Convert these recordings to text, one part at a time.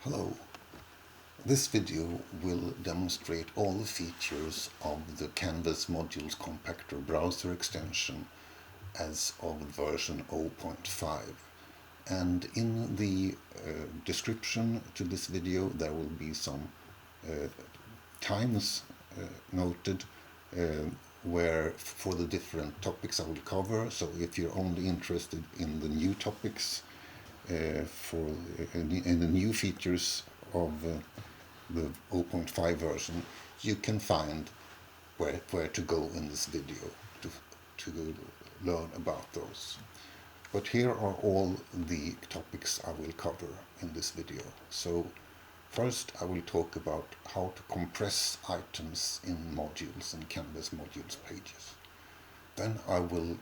Hello. This video will demonstrate all the features of the Canvas Modules Compactor browser extension as of version 0.5. And in the description to this video there will be some times noted where for the different topics I will cover. So if you're only interested in the new topics, in the new features of the 0.5 version, you can find where to go in this video to learn about those. But here are all the topics I will cover in this video. So first I will talk about how to compress items in modules and Canvas Modules pages. Then I will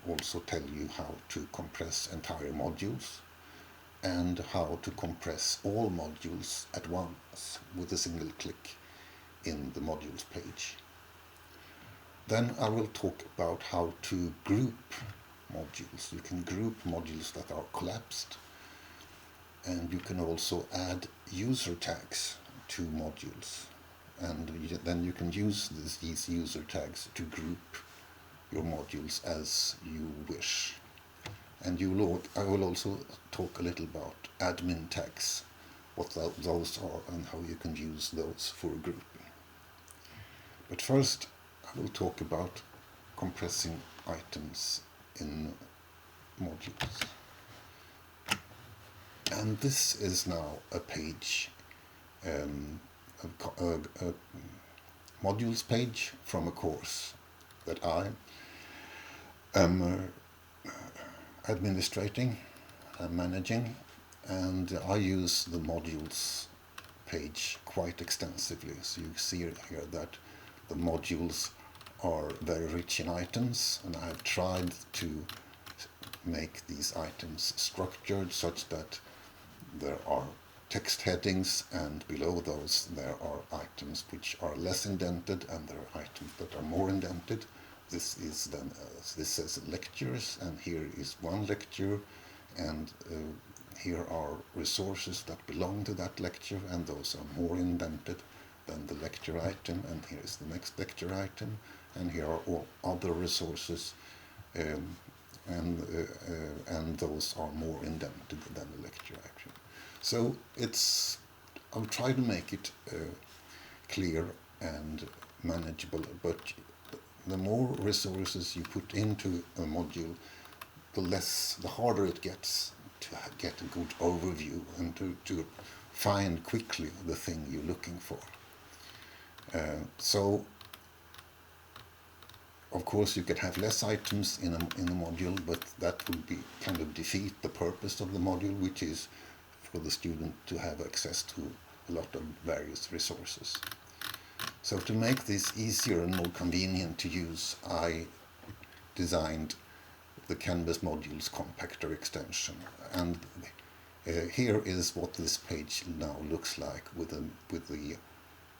also tell you how to compress entire modules and how to compress all modules at once with a single click in the modules page. Then I will talk about how to group modules. You can group modules that are collapsed, and you can also add user tags to modules, and then you can use these user tags to group your modules as you wish. And I will also talk a little about admin tags, what those are and how you can use those for grouping. But first I will talk about compressing items in modules. And this is now a page, a modules page from a course that I am administrating and managing, and I use the modules page quite extensively. So you see here that the modules are very rich in items, and I have tried to make these items structured such that there are text headings, and below those there are items which are less indented, and there are items that are more indented. This is then this says lectures, and here is one lecture, and here are resources that belong to that lecture, and those are more indented than the lecture item, and here is the next lecture item, and here are all other resources, and those are more indented than the lecture item. So I'll try to make it clear and manageable, but the more resources you put into a module, the harder it gets to get a good overview and to find quickly the thing you're looking for. So of course you could have less items in a module, but that would be kind of defeat the purpose of the module, which is for the student to have access to a lot of various resources. So to make this easier and more convenient to use, I designed the Canvas Modules Compactor extension, and here is what this page now looks like with the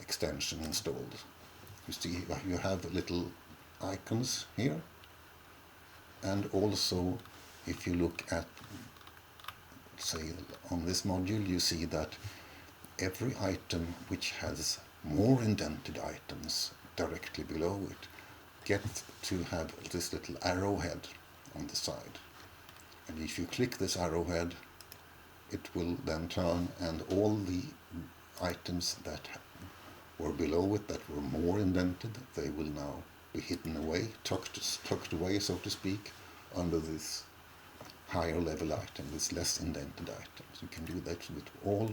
extension installed. You see you have little icons here, and also if you look at, say, on this module, you see that every item which has more indented items directly below it get to have this little arrowhead on the side, and if you click this arrowhead it will then turn, and all the items that were below it that were more indented, they will now be hidden away, tucked away, so to speak, under this higher level item, this less indented items. You can do that with all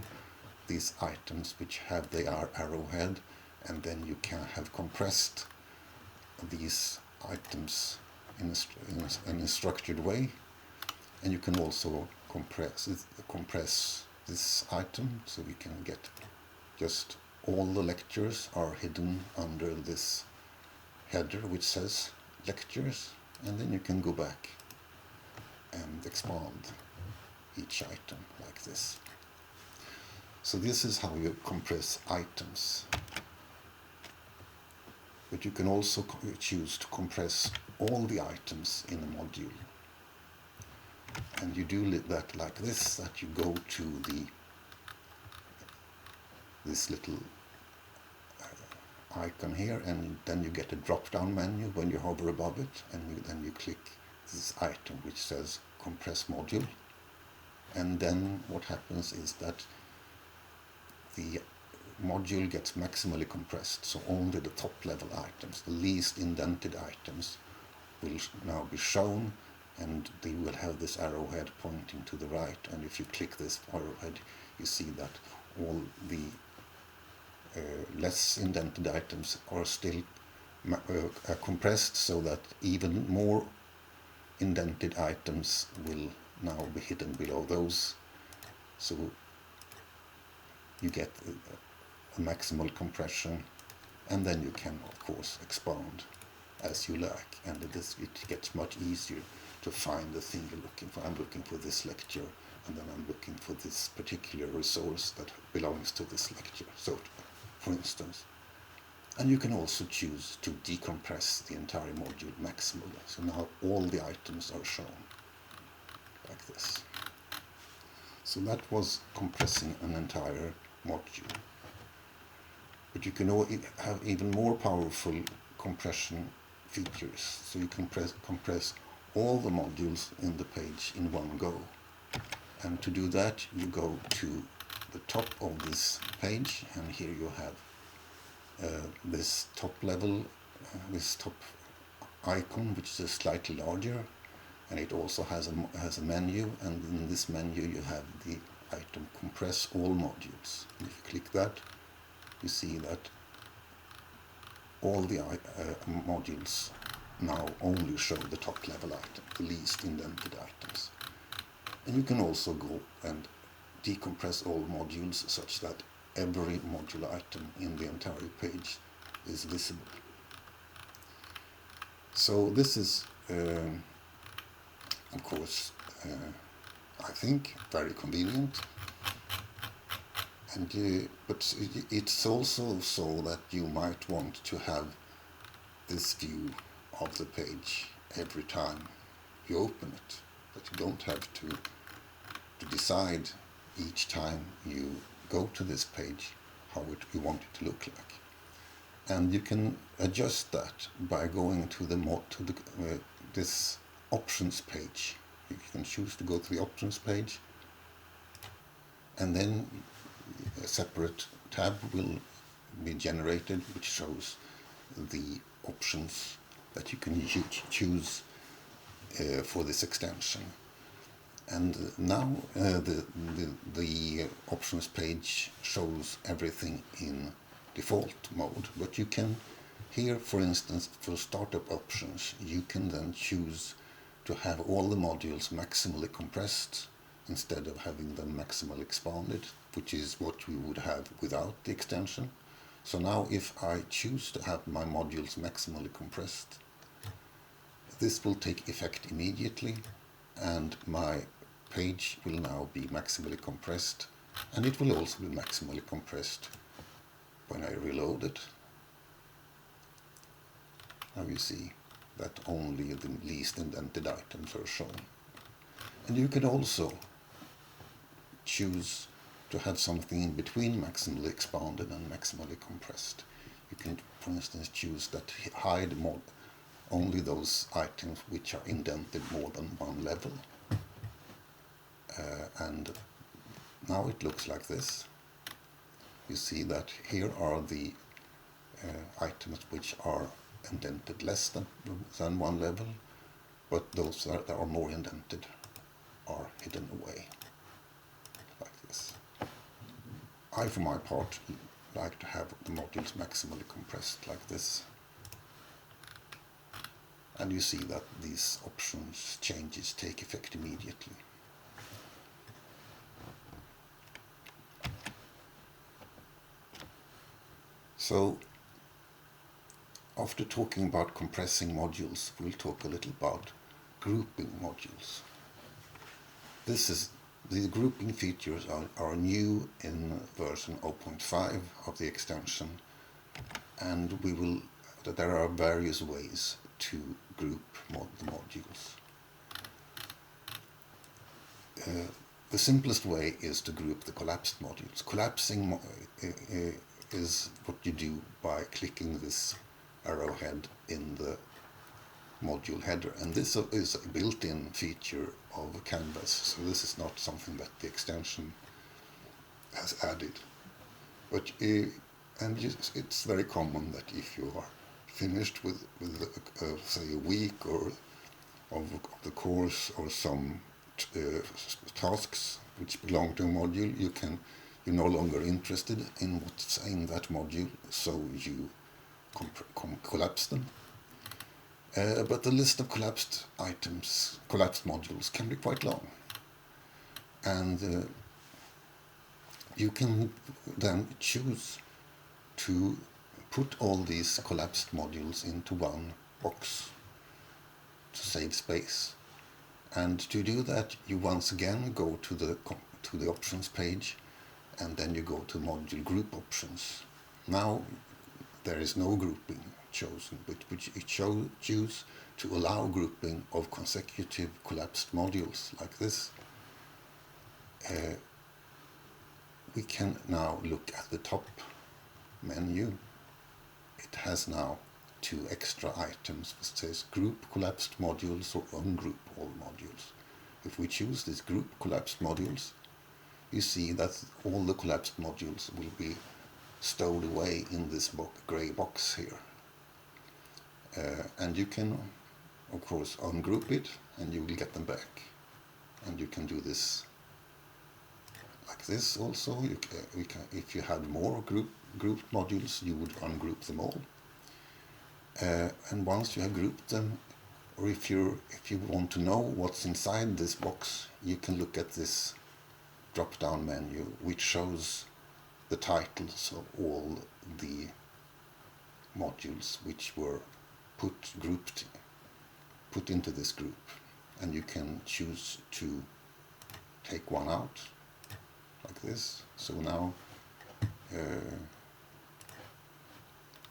these items which have the arrowhead, and then you can have compressed these items in a structured way, and you can also compress this item, so we can get just all the lectures are hidden under this header which says lectures, and then you can go back and expand each item like this. So this is how you compress items. But you can also choose to compress all the items in a module. And you do that like this, that you go to the this little icon here, and then you get a drop-down menu when you hover above it, and then you click this item which says compress module, and then what happens is that the module gets maximally compressed, so only the top level items, the least indented items, will now be shown, and they will have this arrowhead pointing to the right, and if you click this arrowhead you see that all the less indented items are still compressed, so that even more indented items will now be hidden below those, so you get a maximal compression, and then you can of course expand as you like, and it gets much easier to find the thing you're looking for. I'm looking for this lecture, and then I'm looking for this particular resource that belongs to this lecture, so for instance. And you can also choose to decompress the entire module maximally, so now all the items are shown like this. So that was compressing an entire module. But you can have even more powerful compression features, so you can compress all the modules in the page in one go. And to do that, you go to the top of this page, and here you have this top level, this top icon, which is slightly larger, and it also has a menu, and in this menu you have the item compress all modules. And if you click that, you see that all the modules now only show the top level item, the least indented items. And you can also go and decompress all modules such that every module item in the entire page is visible. So this is, of course, I think very convenient. And but it's also so that you might want to have this view of the page every time you open it, but you don't have to decide each time you go to this page how you want it to look like. And you can adjust that by going to this options page. You can choose to go to the options page, and then a separate tab will be generated which shows the options that you can choose for this extension. And now the options page shows everything in default mode, but you can here, for instance, for startup options, you can then choose to have all the modules maximally compressed instead of having them maximally expanded, which is what we would have without the extension. So now if I choose to have my modules maximally compressed, this will take effect immediately, and my page will now be maximally compressed, and it will also be maximally compressed when I reload it. Now you see that only the least indented items are shown. And you can also choose to have something in between maximally expanded and maximally compressed. You can, for instance, choose that hide only those items which are indented more than one level. And now it looks like this. You see that here are the items which are indented less than one level, but those that are more indented are hidden away, like this. I, for my part, like to have the modules maximally compressed like this. And you see that these options changes take effect immediately. So, after talking about compressing modules, we'll talk a little about grouping modules. These grouping features are new in version 0.5 of the extension, and there are various ways to group the modules. the simplest way is to group the collapsed modules. Collapsing is what you do by clicking this arrowhead in the module header, and this is a built-in feature of Canvas, so this is not something that the extension has added. But it's very common that if you are finished with say a week or of the course or some tasks which belong to a module, you're no longer interested in what's in that module, so you collapse them. But the list of collapsed items, collapsed modules, can be quite long. And you can then choose to put all these collapsed modules into one box to save space. And to do that, you once again go to the options page, and then you go to module group options. Now there is no grouping chosen, but you choose to allow grouping of consecutive collapsed modules like this. We can now look at the top menu. It has now 2 extra items which says group collapsed modules or ungroup all modules. If we choose this group collapsed modules, you see that all the collapsed modules will be stowed away in this grey box here. And you can, of course, ungroup it, and you will get them back. And you can do this like this also. If you had more grouped modules, you would ungroup them all. And once you have grouped them, or if you want to know what's inside this box, you can look at this drop-down menu, which shows the titles of all the modules which were put into this group, and you can choose to take one out like this. So now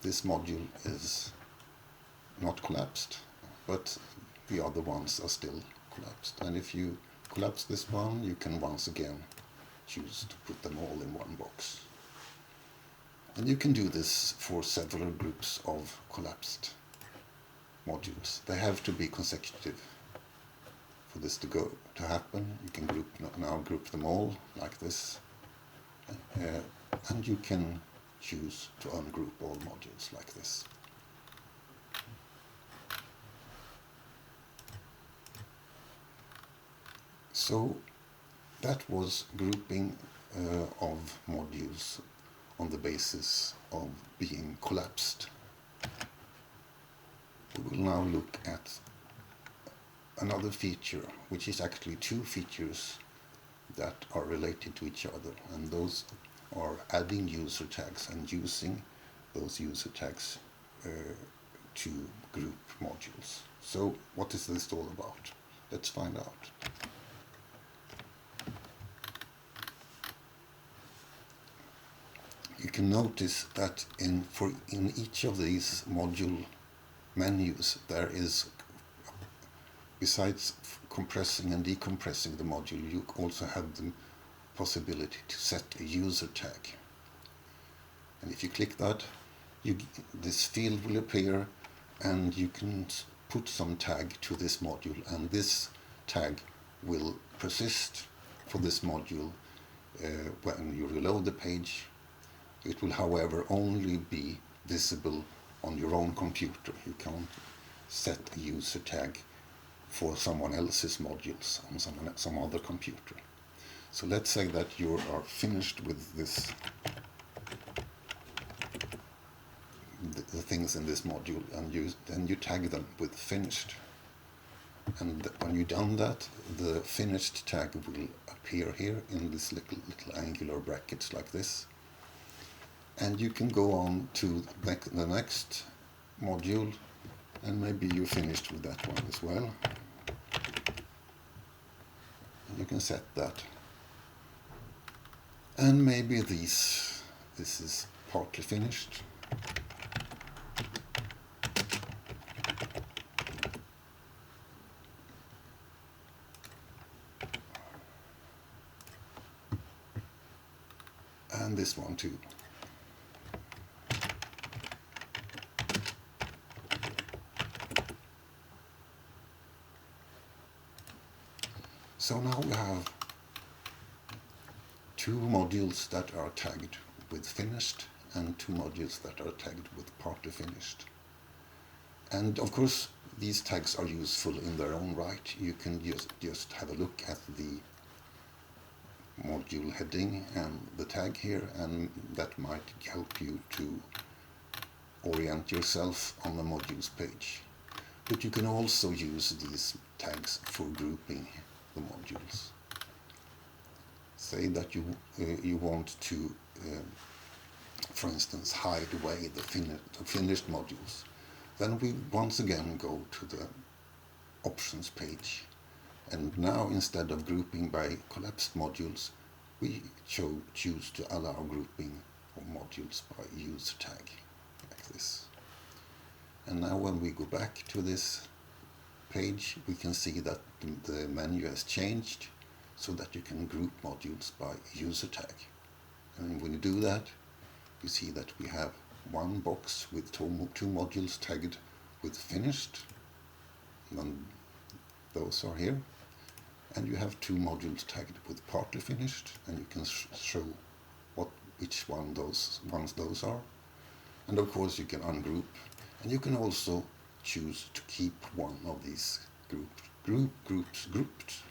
this module is not collapsed, but the other ones are still collapsed. And if you collapse this one, you can once again choose to put them all in one box. And you can do this for several groups of collapsed modules. They have to be consecutive for this to happen. You can now group them all like this, and you can choose to ungroup all modules like this. So that was grouping of modules on the basis of being collapsed. We will now look at another feature, which is actually 2 features that are related to each other, and those are adding user tags and using those user tags to group modules. So what is this all about? Let's find out. You can notice that in each of these module menus there is, besides compressing and decompressing the module, you also have the possibility to set a user tag. And if you click that, this field will appear, and you can put some tag to this module, and this tag will persist for this module when you reload the page. It will, however, only be visible on your own computer. You can't set a user tag for someone else's modules on some other computer. So let's say that you are finished with this, the things in this module, and then you tag them with finished. And when you've done that, the finished tag will appear here in this little angular brackets like this. And you can go on to the next module, and maybe you're finished with that one as well. And you can set that. And maybe this is partly finished. and this one too. So now we have two modules that are tagged with finished and two modules that are tagged with partly finished. And of course these tags are useful in their own right. You can just have a look at the module heading and the tag here, and that might help you to orient yourself on the modules page. But you can also use these tags for grouping the modules. Say that you want to, for instance, hide away the finished modules. Then we once again go to the options page, and now instead of grouping by collapsed modules, we choose to allow grouping of modules by user tag, like this. And now when we go back to this page, we can see that the menu has changed so that you can group modules by user tag. And when you do that, you see that we have one box with two modules tagged with finished, and those are here. And you have two modules tagged with partly finished, and you can show which ones those are. And of course you can ungroup, and you can also choose to keep one of these groups grouped,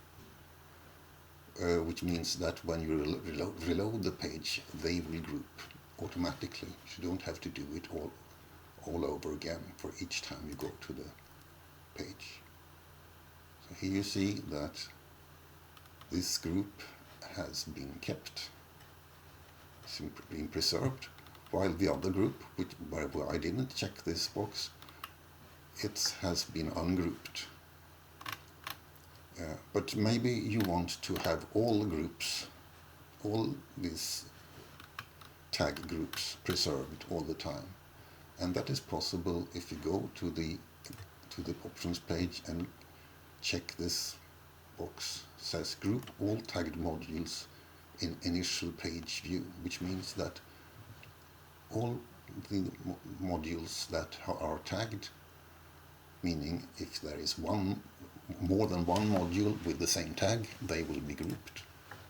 which means that when you reload the page, they will group automatically. You don't have to do it all over again for each time you go to the page. So here you see that this group has been kept, been preserved, while the other group, where I didn't check this box, it has been ungrouped. But maybe you want to have all groups, all these tag groups preserved all the time, and that is possible if you go to the options page and check this box. It says group all tagged modules in initial page view, which means that all the modules that are tagged, meaning if there is more than one module with the same tag, they will be grouped.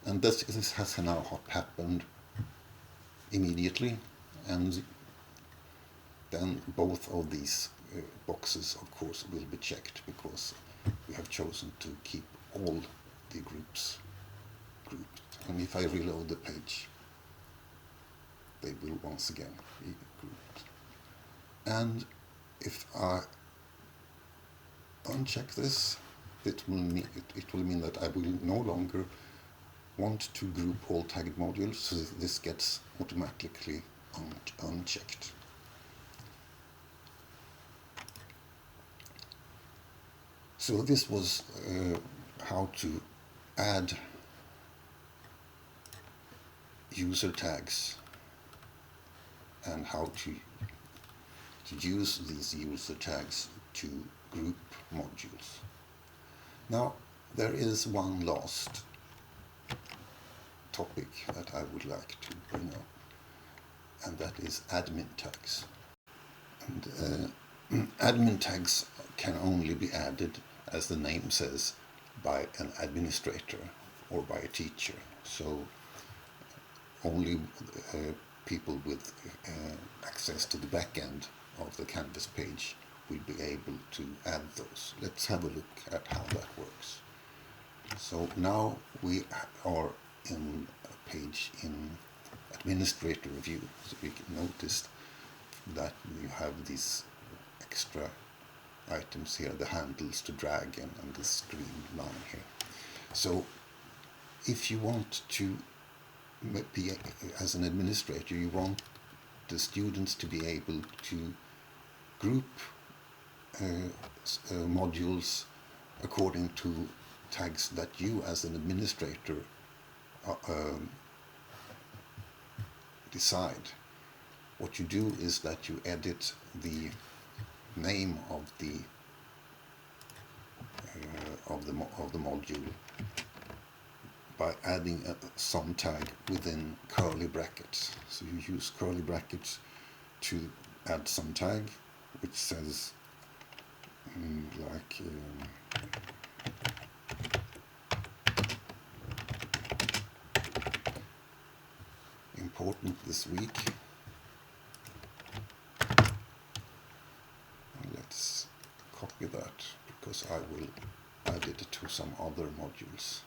And this has now happened immediately, and then both of these boxes of course will be checked, because we have chosen to keep all the groups grouped. And if I reload the page, they will once again be grouped. And if I uncheck this, it will mean that I will no longer want to group all tagged modules, so this gets automatically unchecked. So this was how to add user tags and how to use these user tags to group modules. Now there is one last topic that I would like to bring up, and that is admin tags. And admin tags can only be added, as the name says, by an administrator or by a teacher. So only people with access to the back end of the Canvas page will be able to add those. Let's have a look at how that works. So now we are in a page in administrator view. So we can notice that you have these extra items here, the handles to drag and this green line here. So if you want to be, as an administrator, you want the students to be able to group modules according to tags that you as an administrator decide. What you do is that you edit the name of the module by adding a sum tag within curly brackets. So you use curly brackets to add some tag which says like important this week. Let's copy that because I will add it to some other modules.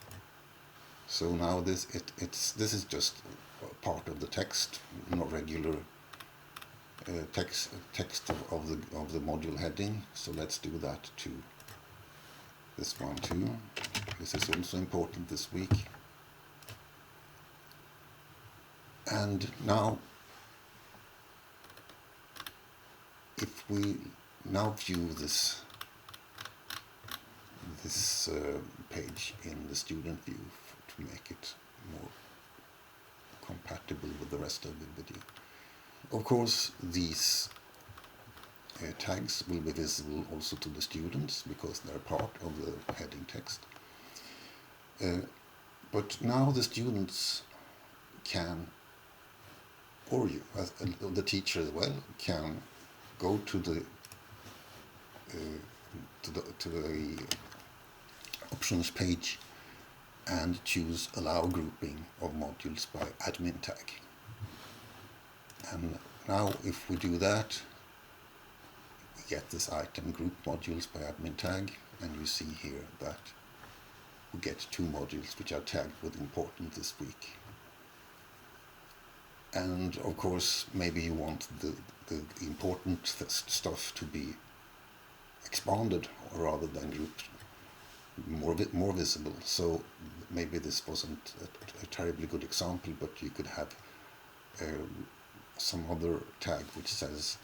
So now this is just part of the text, not regular text of the module heading. So let's do that to this one too. This is also important this week. And now, if we now view this page in the student view to make it more compatible with the rest of the video. Of course, these tags will be visible also to the students because they're part of the heading text. But now the students can, or you, as the teacher as well, can go to the options page and choose allow grouping of modules by admin tag. And now if we do that, we get this item group modules by admin tag, and you see here that we get 2 modules which are tagged with important this week. And of course, maybe you want the important stuff to be expanded rather than grouped, more visible. So maybe this wasn't a terribly good example, but you could have some other tag which says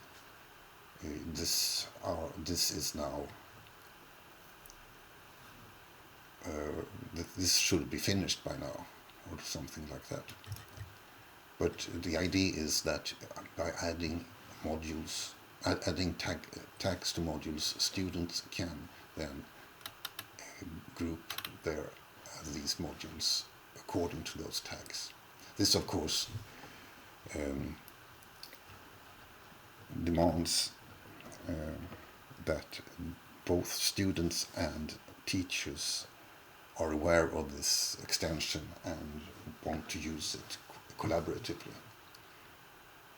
this is now this should be finished by now, or something like that. But the idea is that by adding modules, adding tags to modules, students can then group these modules according to those tags. This, of course, demands that both students and teachers are aware of this extension and want to use it collaboratively,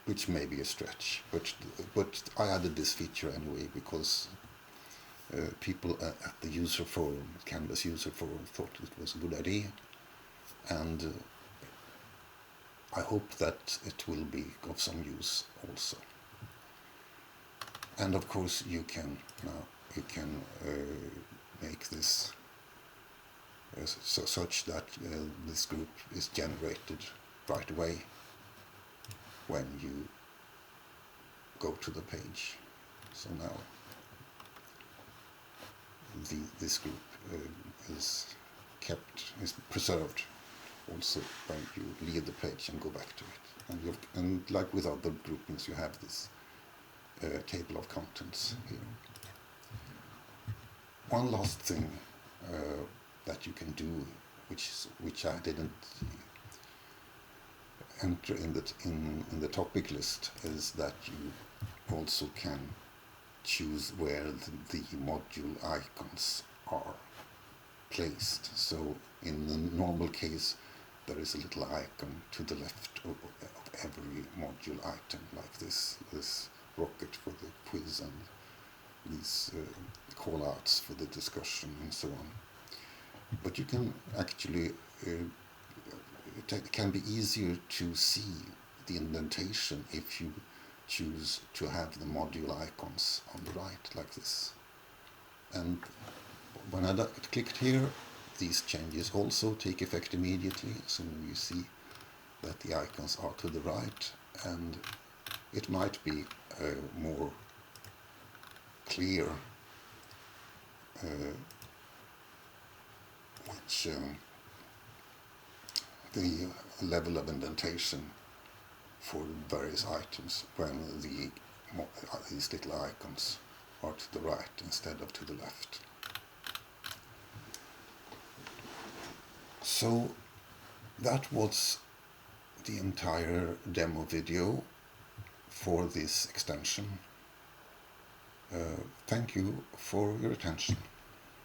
which may be a stretch, but I added this feature anyway because people at the user forum, Canvas user forum, thought it was a good idea, and I hope that it will be of some use also. And of course, you can make this such that this group is generated right away when you go to the page. So now this group is preserved also when you leave the page and go back to it. And like with other groupings, you have this table of contents here. One last thing that you can do, which I didn't enter in the topic list, is that you also can choose where the module icons are placed. So in the normal case, there is a little icon to the left of every module item, like this rocket for the quiz and these call-outs for the discussion and so on. But you can actually, it can be easier to see the indentation if you choose to have the module icons on the right, like this. And when I clicked here, these changes also take effect immediately. So you see that the icons are to the right, and it might be more clear which the level of indentation for various items when these little icons are to the right instead of to the left. So that was the entire demo video for this extension. Thank you for your attention.